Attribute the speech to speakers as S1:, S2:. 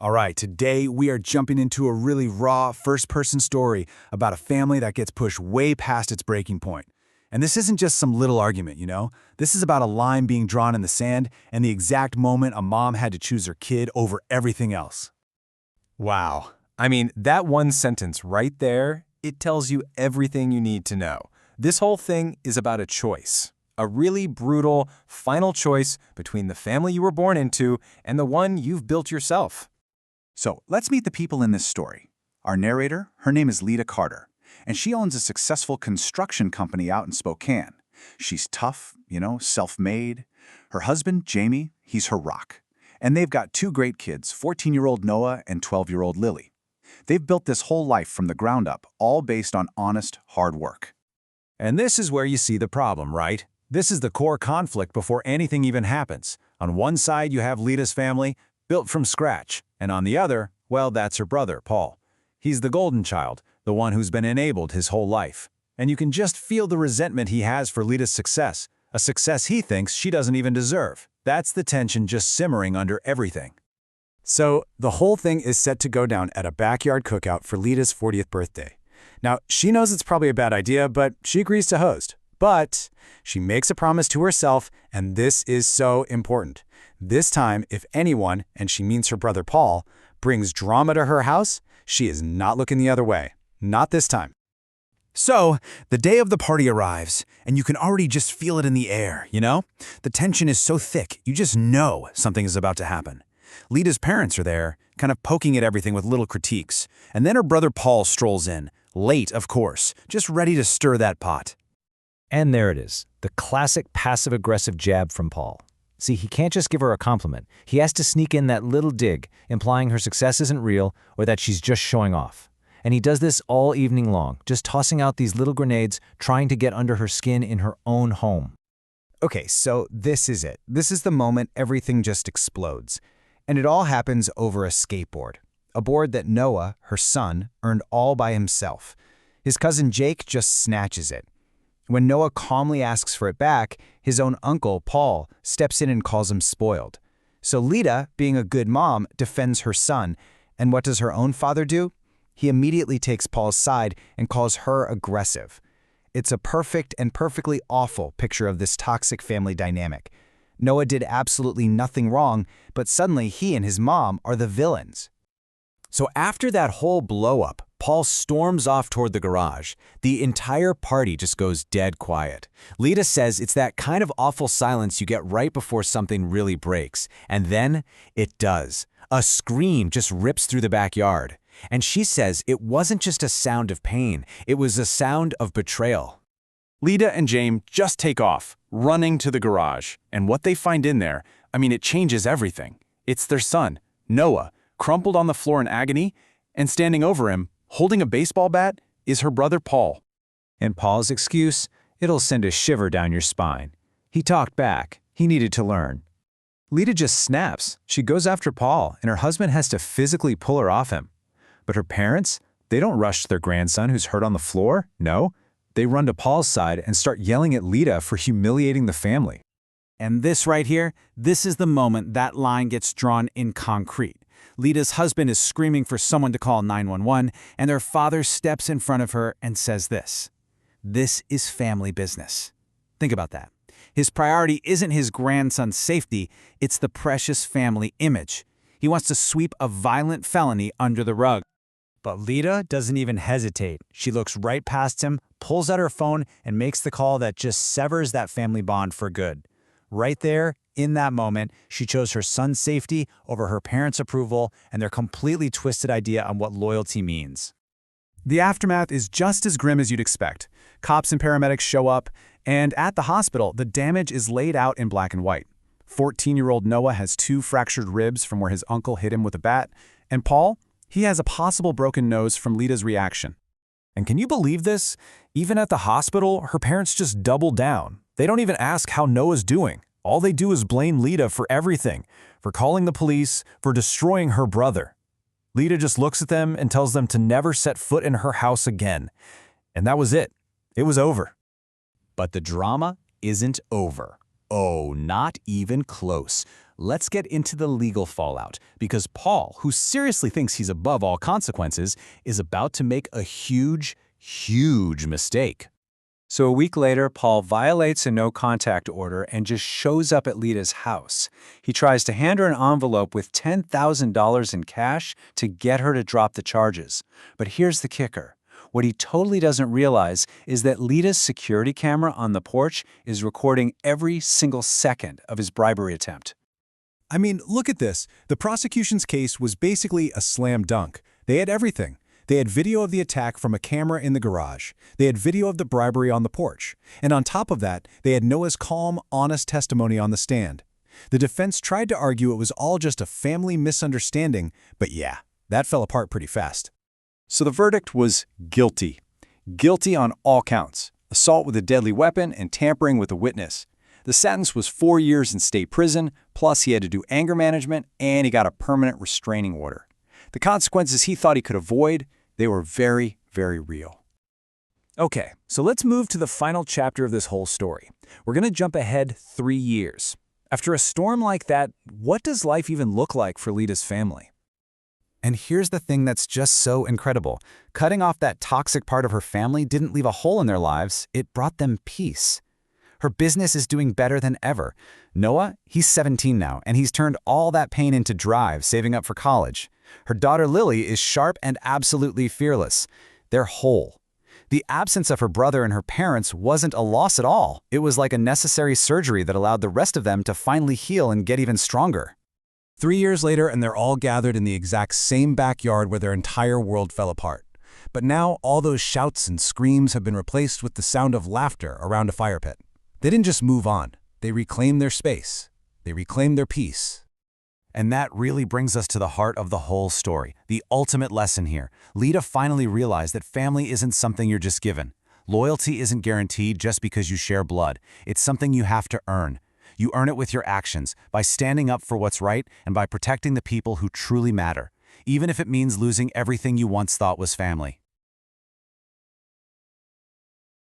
S1: All right, today we are jumping into a really raw first-person story about a family that gets pushed way past its breaking point. And this isn't just some little argument, you know? This is about a line being drawn in the sand and the exact moment a mom had to choose her kid over everything else.
S2: Wow. I mean, that one sentence right there, it tells you everything you need to know. This whole thing is about a choice. A really brutal, final choice between the family you were born into and the one you've built yourself.
S3: So let's meet the people in this story. Our narrator, her name is Lita Carter, and she owns a successful construction company out in Spokane. She's tough, self-made. Her husband, Jamie, he's her rock. And they've got two great kids, 14-year-old Noah and 12-year-old Lily. They've built this whole life from the ground up, all based on honest, hard work.
S1: And this is where you see the problem, right? This is the core conflict before anything even happens. On one side, you have Lita's family, built from scratch, and on the other, well, that's her brother, Paul. He's the golden child, the one who's been enabled his whole life. And you can just feel the resentment he has for Lita's success, a success he thinks she doesn't even deserve. That's the tension just simmering under everything. So, the whole thing is set to go down at a backyard cookout for Lita's 40th birthday. Now, she knows it's probably a bad idea, but she agrees to host. But she makes a promise to herself, and this is so important. This time, if anyone, and she means her brother Paul, brings drama to her house, she is not looking the other way. Not this time. So, the day of the party arrives, and you can already just feel it in the air, you know? The tension is so thick, you just know something is about to happen. Lita's parents are there, kind of poking at everything with little critiques. And then her brother Paul strolls in, late, of course, just ready to stir that pot.
S4: And there it is, the classic passive-aggressive jab from Paul. See, he can't just give her a compliment. He has to sneak in that little dig, implying her success isn't real or that she's just showing off. And he does this all evening long, just tossing out these little grenades, trying to get under her skin in her own home.
S5: Okay, so this is it. This is the moment everything just explodes. And it all happens over a skateboard. A board that Noah, her son, earned all by himself. His cousin Jake just snatches it. When Noah calmly asks for it back, his own uncle, Paul, steps in and calls him spoiled. So Lita, being a good mom, defends her son. And what does her own father do? He immediately takes Paul's side and calls her aggressive. It's a perfect and perfectly awful picture of this toxic family dynamic. Noah did absolutely nothing wrong, but suddenly he and his mom are the villains.
S1: So after that whole blow-up, Paul storms off toward the garage. The entire party just goes dead quiet. Lita says it's that kind of awful silence you get right before something really breaks. And then it does. A scream just rips through the backyard. And she says it wasn't just a sound of pain, it was a sound of betrayal. Lita and James just take off, running to the garage. And what they find in there, it changes everything. It's their son, Noah, crumpled on the floor in agony, and standing over him, holding a baseball bat, is her brother Paul.
S4: And Paul's excuse, it'll send a shiver down your spine. He talked back. He needed to learn.
S5: Lita just snaps. She goes after Paul, and her husband has to physically pull her off him. But her parents, they don't rush to their grandson who's hurt on the floor. No, they run to Paul's side and start yelling at Lita for humiliating the family.
S1: And this right here, this is the moment that line gets drawn in concrete. Lita's husband is screaming for someone to call 911, and their father steps in front of her and says this. This is family business. Think about that. His priority isn't his grandson's safety, it's the precious family image. He wants to sweep a violent felony under the rug. But Lita doesn't even hesitate. She looks right past him, pulls out her phone, and makes the call that just severs that family bond for good. Right there, in that moment, she chose her son's safety over her parents' approval and their completely twisted idea on what loyalty means. The aftermath is just as grim as you'd expect. Cops and paramedics show up, and at the hospital, the damage is laid out in black and white. 14-year-old Noah has 2 fractured ribs from where his uncle hit him with a bat, and Paul, he has a possible broken nose from Lita's reaction. And can you believe this? Even at the hospital, her parents just double down. They don't even ask how Noah's doing. All they do is blame Lita for everything, for calling the police, for destroying her brother. Lita just looks at them and tells them to never set foot in her house again. And that was it. It was over. But the drama isn't over. Oh, not even close. let's get into the legal fallout, because Paul, who seriously thinks he's above all consequences, is about to make a huge mistake.
S2: So a week later, Paul violates a no-contact order and just shows up at Lita's house. He tries to hand her an envelope with $10,000 in cash to get her to drop the charges. But here's the kicker. What he totally doesn't realize is that Lita's security camera on the porch is recording every single second of his bribery attempt.
S6: I mean, look at this. The prosecution's case was basically a slam dunk. They had everything. They had video of the attack from a camera in the garage. They had video of the bribery on the porch. And on top of that, they had Noah's calm, honest testimony on the stand. The defense tried to argue it was all just a family misunderstanding, but yeah, that fell apart pretty fast.
S2: So the verdict was guilty. Guilty on all counts: assault with a deadly weapon and tampering with a witness. The sentence was 4 years in state prison, plus he had to do anger management, and he got a permanent restraining order. The consequences he thought he could avoid, they were very, very real.
S1: Okay, so let's move to the final chapter of this whole story. We're going to jump ahead 3 years. After a storm like that, what does life even look like for Lita's family?
S5: And here's the thing that's just so incredible. Cutting off that toxic part of her family didn't leave a hole in their lives, it brought them peace. Her business is doing better than ever. Noah, he's 17 now, and he's turned all that pain into drive, saving up for college. Her daughter Lily is sharp and absolutely fearless. They're whole. The absence of her brother and her parents wasn't a loss at all. It was like a necessary surgery that allowed the rest of them to finally heal and get even stronger.
S6: 3 years later, and they're all gathered in the exact same backyard where their entire world fell apart. But now, all those shouts and screams have been replaced with the sound of laughter around a fire pit. They didn't just move on. They reclaimed their space. They reclaimed their peace.
S1: And that really brings us to the heart of the whole story, the ultimate lesson here. Lita finally realized that family isn't something you're just given. Loyalty isn't guaranteed just because you share blood. It's something you have to earn. You earn it with your actions, by standing up for what's right and by protecting the people who truly matter, even if it means losing everything you once thought was family.